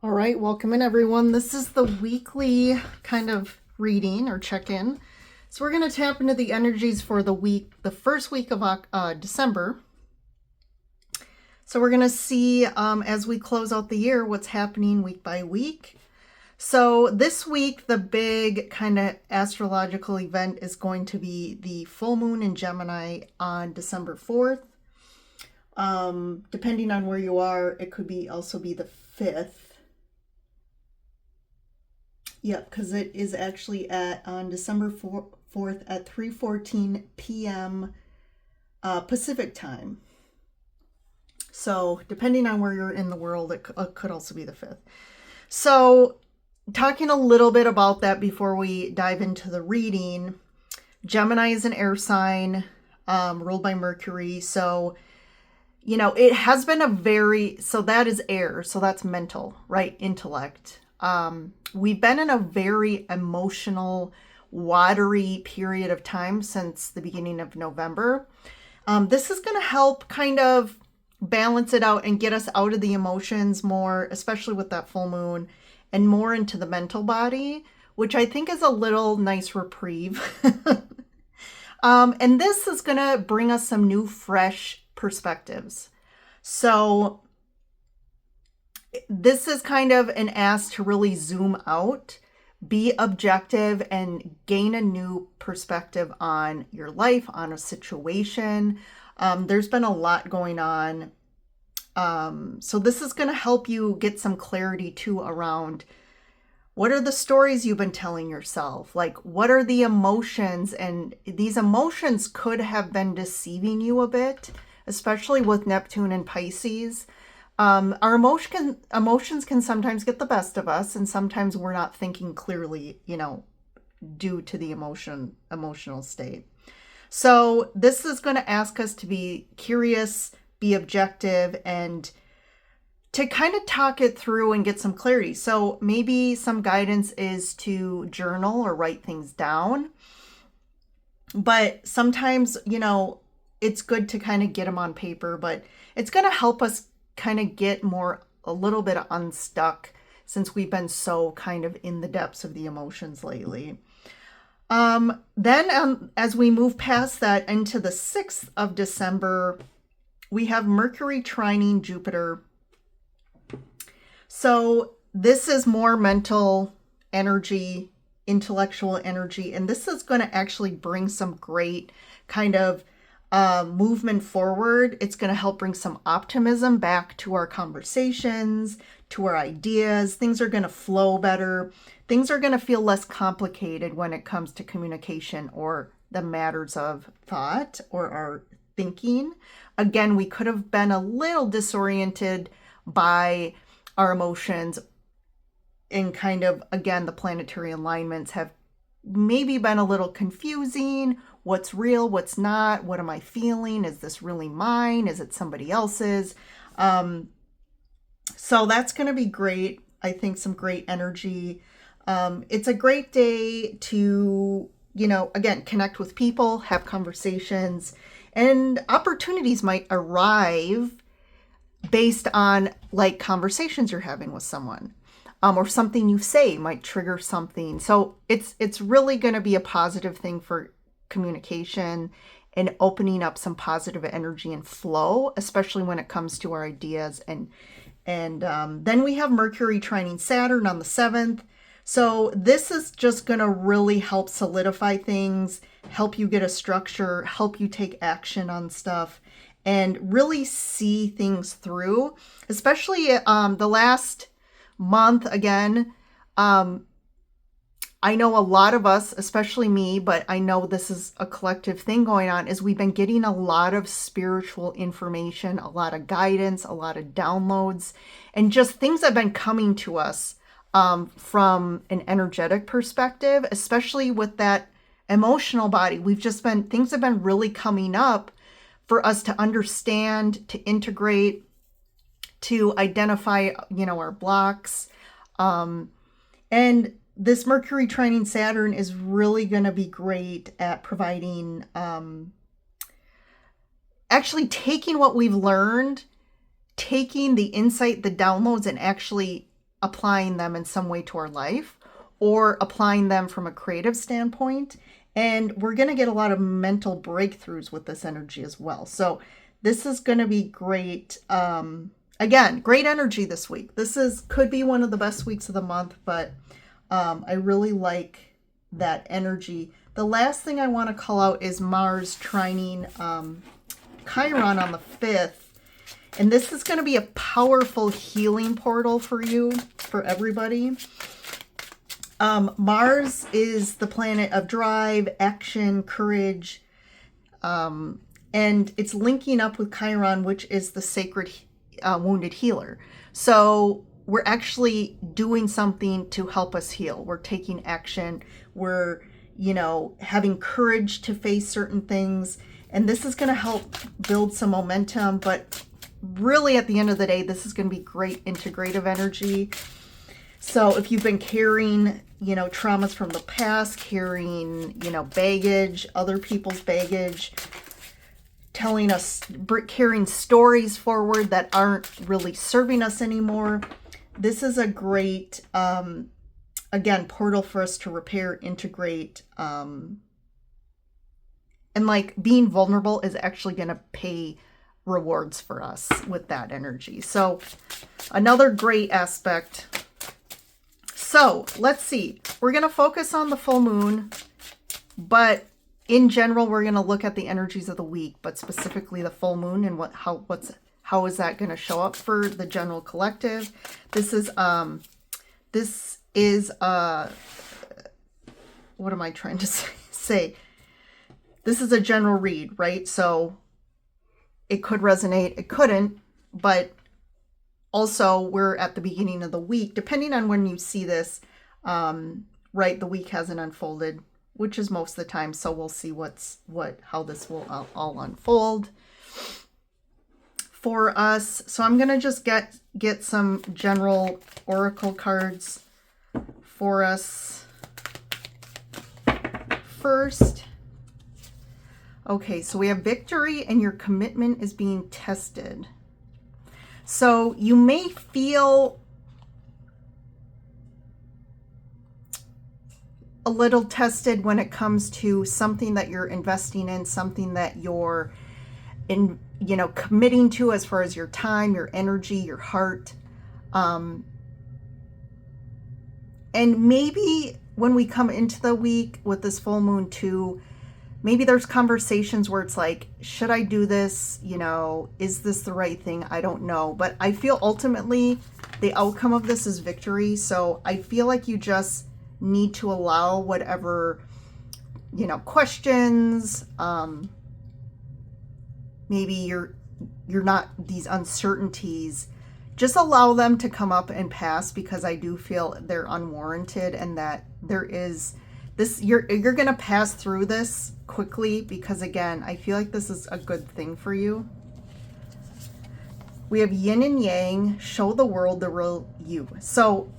All right, welcome in everyone. This is the weekly kind of reading or check-in. So we're going to tap into the energies for the week, the first week of December. So we're going to see as we close out the year what's happening week by week. So this week, the big kind of astrological event is going to be the full moon in Gemini on December 4th. Depending on where you are, it could be also be the 5th. Yep, because it is actually on December 4th at 3:14 p.m. Pacific time. So depending on where you're in the world, it could also be the 5th. So talking a little bit about that before we dive into the reading, Gemini is an air sign ruled by Mercury. So, it has been so that is air. So that's mental, right? Intellect. We've been in a very emotional, watery period of time since the beginning of November. This is going to help kind of balance it out and get us out of the emotions more, especially with that full moon, and more into the mental body, which I think is a little nice reprieve. And this is going to bring us some new, fresh perspectives. So this is kind of an ask to really zoom out, be objective, and gain a new perspective on your life, on a situation. There's been a lot going on. So this is going to help you get some clarity too around what are the stories you've been telling yourself? Like, what are the emotions? And these emotions could have been deceiving you a bit, especially with Neptune and Pisces. Our emotions can sometimes get the best of us, and sometimes we're not thinking clearly, due to the emotional state. So this is going to ask us to be curious, be objective, and to kind of talk it through and get some clarity. So maybe some guidance is to journal or write things down. But sometimes, it's good to kind of get them on paper, but it's going to help us kind of get a little bit unstuck since we've been so kind of in the depths of the emotions lately. Then as we move past that into the 6th of December, we have Mercury trining Jupiter. So this is more mental energy, intellectual energy, and this is going to actually bring some great kind of movement forward. It's going to help bring some optimism back to our conversations, to our ideas. Things are going to flow better. Things are going to feel less complicated when it comes to communication or the matters of thought or our thinking. Again, we could have been a little disoriented by our emotions, and kind of, again, the planetary alignments have maybe been a little confusing. What's real? What's not? What am I feeling? Is this really mine? Is it somebody else's? So that's going to be great. I think some great energy. It's a great day to, again, connect with people, have conversations, and opportunities might arrive based on like conversations you're having with someone. Or something you say might trigger something. So it's really going to be a positive thing for communication and opening up some positive energy and flow, especially when it comes to our ideas. And then we have Mercury trining Saturn on the 7th. So this is just going to really help solidify things, help you get a structure, help you take action on stuff, and really see things through, especially the last month. Again, I know a lot of us, especially me, but I know this is a collective thing going on, is we've been getting a lot of spiritual information, a lot of guidance, a lot of downloads, and just things have been coming to us from an energetic perspective, especially with that emotional body. Things have been really coming up for us to understand, to integrate, to identify, our blocks. And this Mercury trining Saturn is really going to be great at providing, actually taking what we've learned, taking the insight, the downloads, and actually applying them in some way to our life or applying them from a creative standpoint. And we're going to get a lot of mental breakthroughs with this energy as well. So this is going to be great. Again, great energy this week. Could be one of the best weeks of the month, but I really like that energy. The last thing I want to call out is Mars trining Chiron on the 5th. And this is going to be a powerful healing portal for you, for everybody. Mars is the planet of drive, action, courage, and it's linking up with Chiron, which is the sacred wounded healer. So we're actually doing something to help us heal. We're taking action. We're, having courage to face certain things. And this is going to help build some momentum. But really, at the end of the day, this is going to be great integrative energy. So if you've been carrying, traumas from the past, carrying, baggage, other people's baggage, carrying stories forward that aren't really serving us anymore, this is a great, again, portal for us to repair, integrate, and being vulnerable is actually going to pay rewards for us with that energy. So another great aspect. So let's see, we're going to focus on the full moon, but in general, we're going to look at the energies of the week, but specifically the full moon and how is that going to show up for the general collective. This is what am I trying to say? This is a general read, right? So it could resonate, it couldn't, but also we're at the beginning of the week, depending on when you see this, right? The week hasn't unfolded, which is most of the time. So we'll see how this will all unfold for us. So I'm going to just get some general oracle cards for us first. Okay, so we have victory and your commitment is being tested. So you may feel a little tested when it comes to something that you're investing in, something that you're committing to as far as your time, your energy, your heart. And maybe when we come into the week with this full moon too, maybe there's conversations where it's like, should I do this? Is this the right thing? I don't know. But I feel ultimately the outcome of this is victory. So I feel like you just need to allow whatever, questions, maybe you're not, these uncertainties, just allow them to come up and pass, because I do feel they're unwarranted and that there is this, you're going to pass through this quickly, because again, I feel like this is a good thing for you. We have yin and yang, show the world the real you. So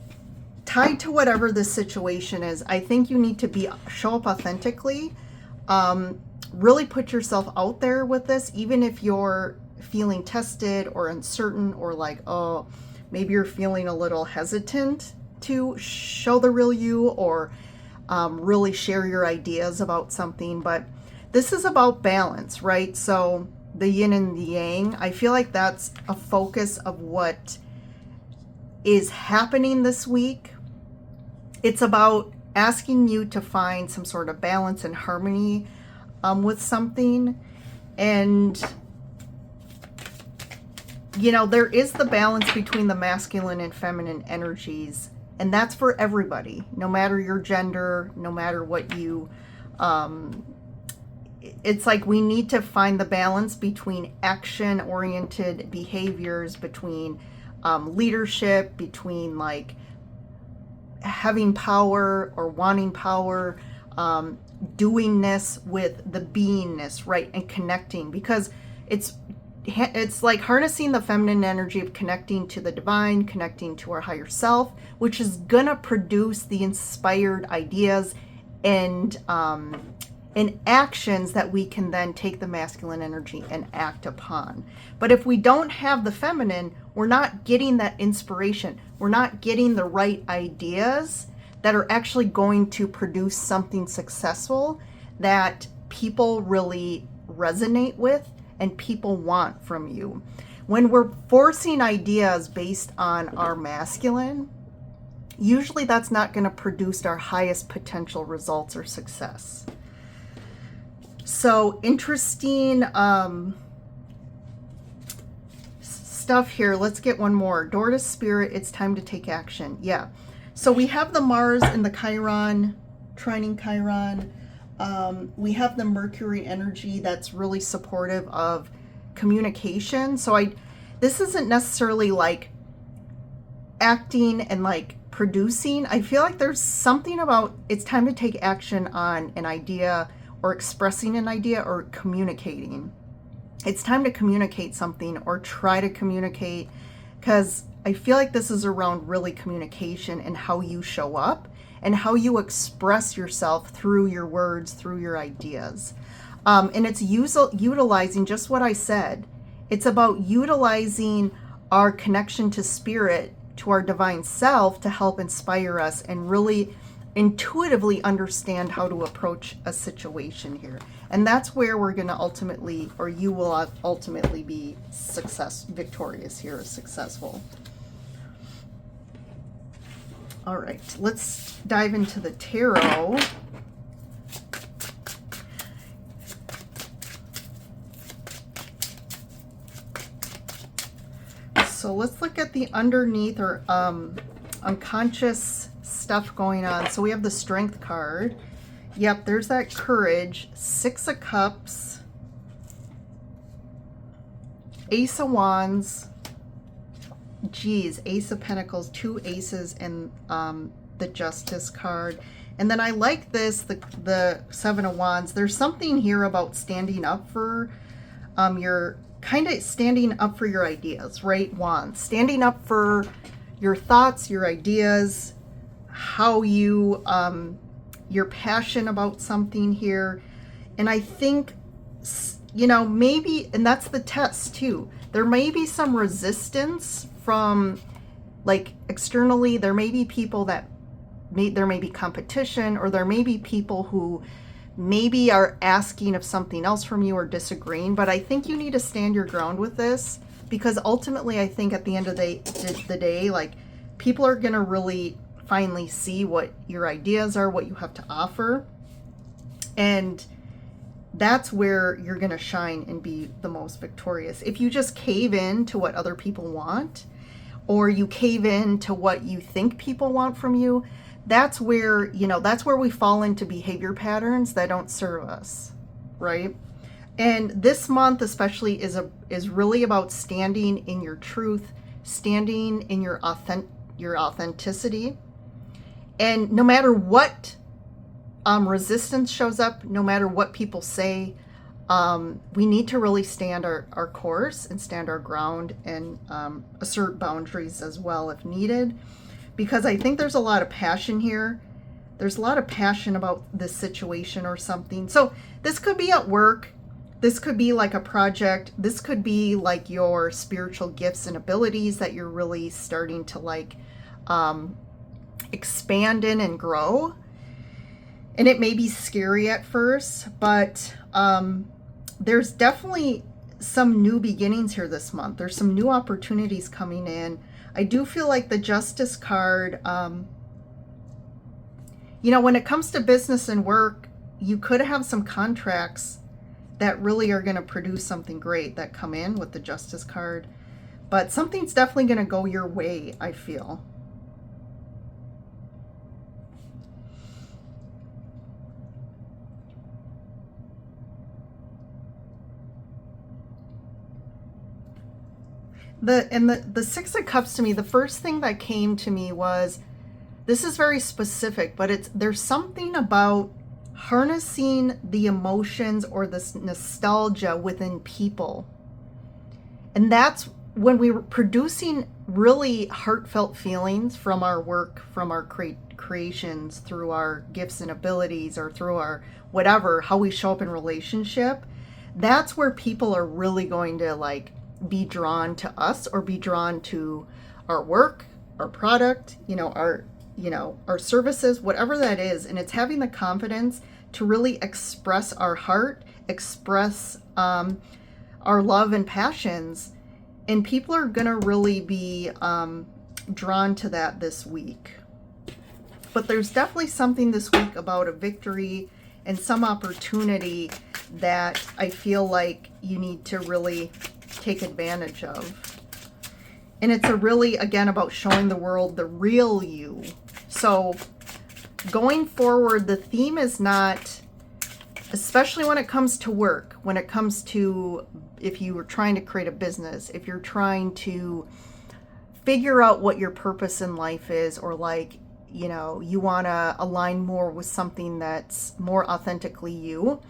tied to whatever this situation is, I think you need to show up authentically, really put yourself out there with this, even if you're feeling tested or uncertain, or like, oh, maybe you're feeling a little hesitant to show the real you, or really share your ideas about something. But this is about balance, right? So the yin and the yang, I feel like that's a focus of what is happening this week. It's about asking you to find some sort of balance and harmony with something. And there is the balance between the masculine and feminine energies, and that's for everybody, no matter your gender, no matter what you, it's like we need to find the balance between action-oriented behaviors, between leadership, between like having power or wanting power, doingness with the beingness, right? And connecting, because it's like harnessing the feminine energy of connecting to the divine, connecting to our higher self, which is gonna produce the inspired ideas and actions that we can then take the masculine energy and act upon. But if we don't have the feminine, we're not getting that inspiration. We're not getting the right ideas that are actually going to produce something successful that people really resonate with and people want from you. When we're forcing ideas based on our masculine, usually that's not going to produce our highest potential results or success. So interesting stuff here. Let's get one more. Door to Spirit, it's time to take action. Yeah. So we have the Mars and the Chiron, trining Chiron. We have the Mercury energy that's really supportive of communication. So this isn't necessarily like acting and like producing. I feel like there's something about it's time to take action on an idea or expressing an idea or communicating. It's time to communicate something or try to communicate, because I feel like this is around really communication and how you show up and how you express yourself through your words, through your ideas. And it's utilizing just what I said. It's about utilizing our connection to spirit, to our divine self, to help inspire us and really intuitively understand how to approach a situation here. And that's where we're going to ultimately, or you will ultimately be victorious here, successful. All right, let's dive into the tarot. So let's look at the underneath or unconscious stuff going on. So we have the Strength card. Yep, there's that courage. 6 of Cups. Ace of Wands. Geez, Ace of Pentacles, 2 aces, and the Justice card. And then I like this, the 7 of Wands. There's something here about standing up for your standing up for your ideas, right? Wands, standing up for your thoughts, your ideas, how you your passion about something here. And I think, maybe, and that's the test too, there may be some resistance from like externally. There may be people that there may be competition, or there may be people who maybe are asking of something else from you or disagreeing. But I think you need to stand your ground with this, because ultimately I think at the end of the day, like, people are going to really finally see what your ideas are, what you have to offer. And that's where you're going to shine and be the most victorious. If you just cave in to what other people want, or you cave in to what you think people want from you, that's where, that's where we fall into behavior patterns that don't serve us, right? And this month especially is really about standing in your truth, standing in your authenticity. And no matter what resistance shows up, no matter what people say, we need to really stand our course and stand our ground, and assert boundaries as well if needed. Because I think there's a lot of passion here. There's a lot of passion about this situation or something. So this could be at work. This could be like a project. This could be like your spiritual gifts and abilities that you're really starting to like expand in and grow. And it may be scary at first, but there's definitely some new beginnings here this month. There's some new opportunities coming in. I do feel like the Justice card, when it comes to business and work, you could have some contracts that really are going to produce something great that come in with the Justice card. But something's definitely going to go your way, I feel. The 6 of Cups, to me, the first thing that came to me was, this is very specific, but there's something about harnessing the emotions or this nostalgia within people. And that's when we were producing really heartfelt feelings from our work, from our creations, through our gifts and abilities, or through our whatever, how we show up in relationship. That's where people are really going to like be drawn to us or be drawn to our work, our product, our services, whatever that is. And it's having the confidence to really express our heart, express our love and passions. And people are going to really be drawn to that this week. But there's definitely something this week about a victory and some opportunity that I feel like you need to really take advantage of. And it's again, about showing the world the real you. So going forward, the theme is not, especially when it comes to work, when it comes to if you were trying to create a business, if you're trying to figure out what your purpose in life is, or you want to align more with something that's more authentically you.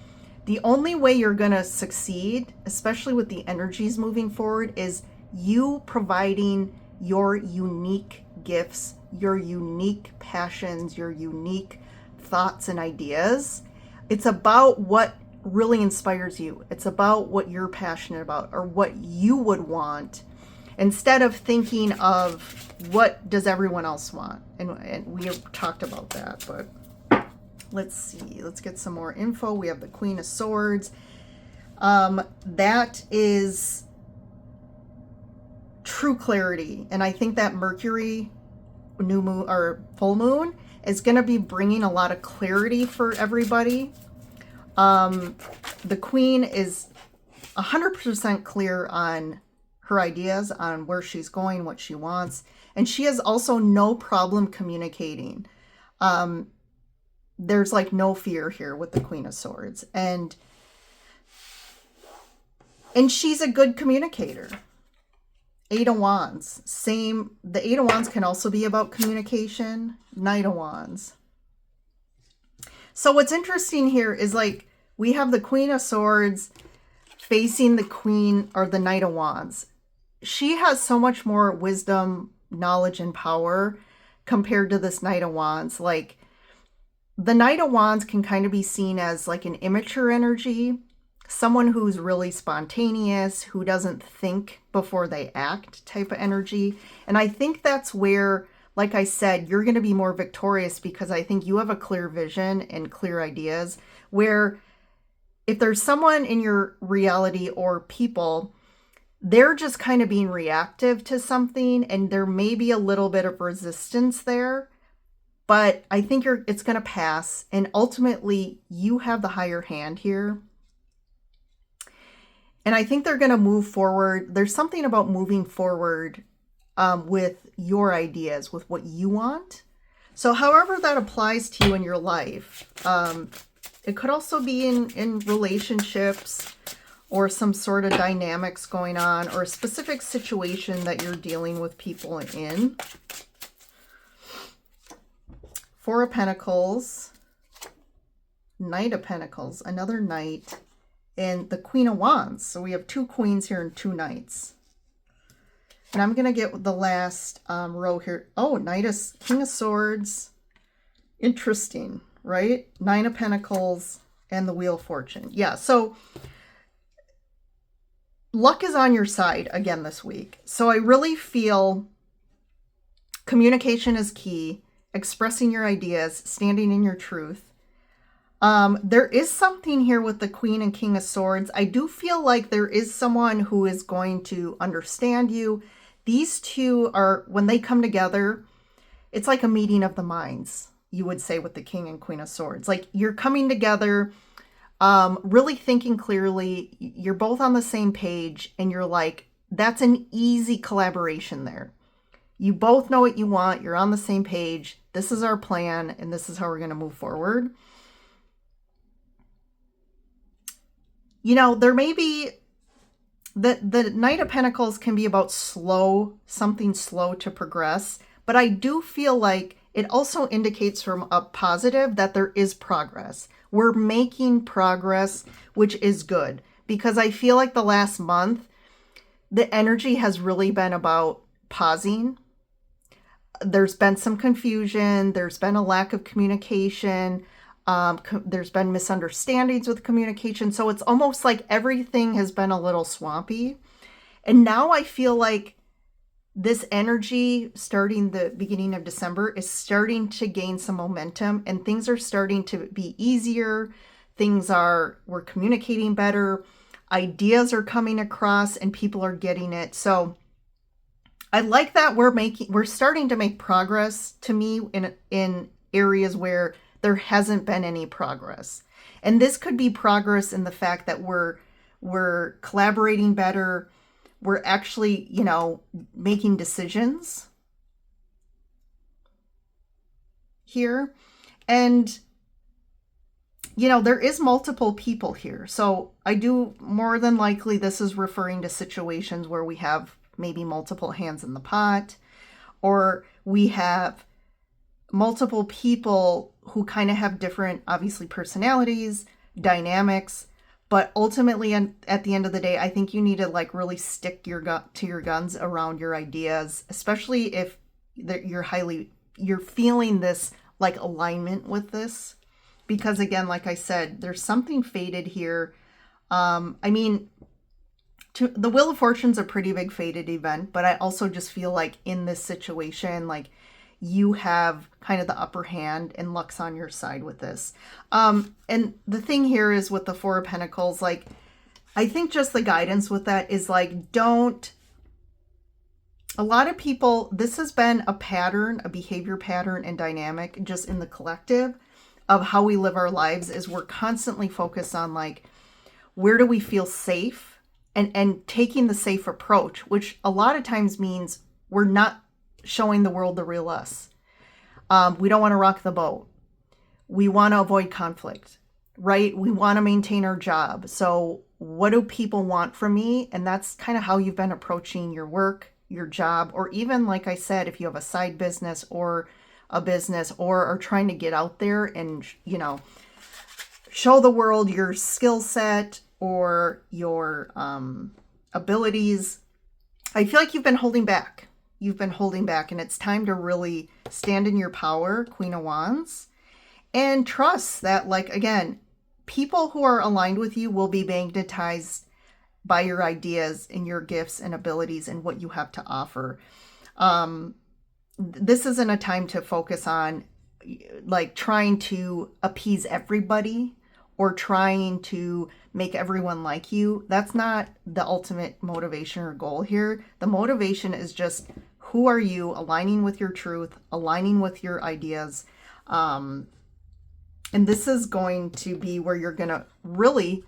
The only way you're going to succeed, especially with the energies moving forward, is you providing your unique gifts, your unique passions, your unique thoughts and ideas. It's about what really inspires you. It's about what you're passionate about or what you would want, instead of thinking of what does everyone else want. And we have talked about that, but let's see. Let's get some more info. We have the Queen of Swords. That is true clarity. And I think that Mercury new moon or full moon is going to be bringing a lot of clarity for everybody. The Queen is 100% clear on her ideas, on where she's going, what she wants. And she has also no problem communicating. There's no fear here with the Queen of Swords. And she's a good communicator. Eight of Wands, same. The Eight of Wands can also be about communication. Knight of Wands. So what's interesting here is we have the Queen of Swords facing the Queen or the Knight of Wands. She has so much more wisdom, knowledge, and power compared to this Knight of Wands. The Knight of Wands can kind of be seen as an immature energy, someone who's really spontaneous, who doesn't think before they act type of energy. And I think that's where, like I said, you're going to be more victorious, because I think you have a clear vision and clear ideas, where if there's someone in your reality or people, they're just kind of being reactive to something, and there may be a little bit of resistance there, but I think it's going to pass, and ultimately you have the higher hand here. And I think they're going to move forward. There's something about moving forward with your ideas, with what you want. So however that applies to you in your life, it could also be in relationships, or some sort of dynamics going on, or a specific situation that you're dealing with people in. Four of Pentacles, Knight of Pentacles, another Knight, and the Queen of Wands. So we have two Queens here and two Knights. And I'm going to get the last row here. Oh, King of Swords. Interesting, right? Nine of Pentacles and the Wheel of Fortune. Yeah, so luck is on your side again this week. So I really feel communication is key, expressing your ideas, standing in your truth. There is something here with the Queen and King of Swords. I do feel like there is someone who is going to understand you. These two are, when they come together, it's like a meeting of the minds, you would say, with the King and Queen of Swords. You're coming together, really thinking clearly. You're both on the same page, and you're that's an easy collaboration there. You both know what you want. You're on the same page. This is our plan, and this is how we're going to move forward. There may be the Knight of Pentacles can be about something slow to progress, but I do feel like it also indicates from a positive that there is progress. We're making progress, which is good, because I feel like the last month, the energy has really been about pausing. There's been some confusion. There's been a lack of communication. There's been misunderstandings with communication. So it's almost like everything has been a little swampy. And now I feel like this energy starting the beginning of December is starting to gain some momentum, and things are starting to be easier. We're communicating better. Ideas are coming across and people are getting it. So I like that we're starting to make progress, to me, in areas where there hasn't been any progress. And this could be progress in the fact that we're collaborating better. We're actually, making decisions here. And, there is multiple people here. So I do, more than likely, this is referring to situations where we have maybe multiple hands in the pot, or we have multiple people who kind of have different, obviously, personalities, dynamics. But ultimately, at the end of the day, I think you need to really stick to your guns around your ideas, especially if you're feeling this alignment with this. Because again, like I said, there's something fated here. The Wheel of Fortune's a pretty big fated event, but I also just feel like in this situation, you have kind of the upper hand and luck's on your side with this. And the thing here is with the Four of Pentacles, I think just the guidance with that is a lot of people, this has been a pattern, a behavior pattern and dynamic just in the collective of how we live our lives, is we're constantly focused on where do we feel safe, and taking the safe approach, which a lot of times means we're not showing the world the real us. We don't want to rock the boat. We want to avoid conflict, right? We want to maintain our job. So what do people want from me? And that's kind of how you've been approaching your work, your job, or even, like I said, if you have a side business or a business, or are trying to get out there and, show the world your skill set or your abilities. I feel like you've been holding back. And it's time to really stand in your power, Queen of Wands, and trust that, again, people who are aligned with you will be magnetized by your ideas and your gifts and abilities and what you have to offer. This isn't a time to focus on trying to appease everybody or trying to make everyone like you. That's not the ultimate motivation or goal here. The motivation is just, who are you, aligning with your truth, aligning with your ideas. And this is going to be where you're going to really,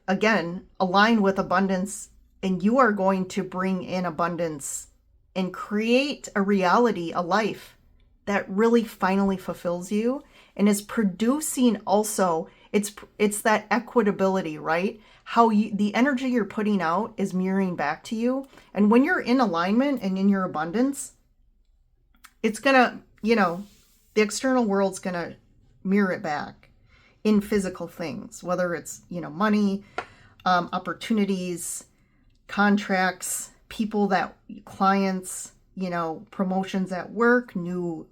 again, align with abundance, and you are going to bring in abundance and create a reality, a life that really finally fulfills you and is producing also, it's that equitability, right? How the energy you're putting out is mirroring back to you. And when you're in alignment and in your abundance, it's gonna, the external world's gonna mirror it back in physical things, whether it's, money, opportunities, contracts, clients, promotions at work, new,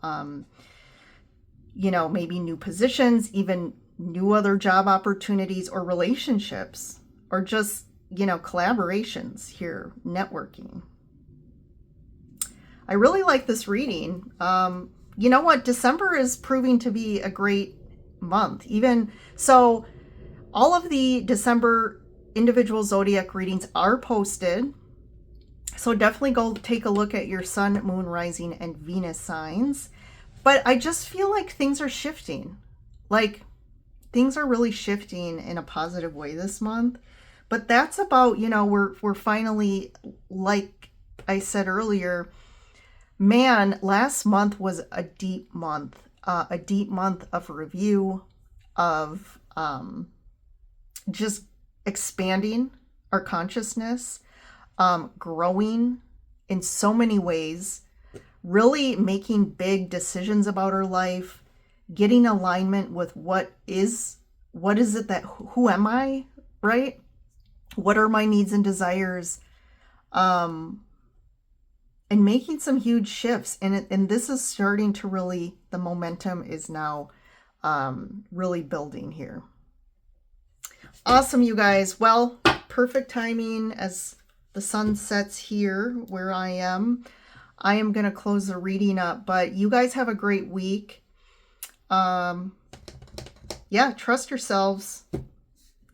maybe new positions, even new other job opportunities or relationships, or just, collaborations here, networking. I really like this reading. You know what? December is proving to be a great month. Even so, all of the December individual zodiac readings are posted. So definitely go take a look at your sun, moon, rising, and Venus signs. But I just feel like things are shifting. Things are really shifting in a positive way this month. But that's about, we're finally, like I said earlier, man, last month was a deep month of review, of just expanding our consciousness, growing in so many ways, really making big decisions about our life, getting alignment with what is it that, who am I, right? What are my needs and desires? And making some huge shifts. And this is starting to really, the momentum is now really building here. Awesome, you guys. Well, perfect timing as The sun sets here where I am. I am going to close the reading up, but you guys have a great week. Yeah, trust yourselves.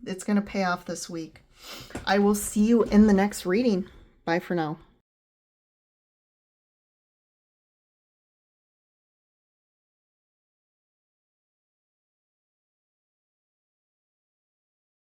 It's going to pay off this week. I will see you in the next reading. Bye for now.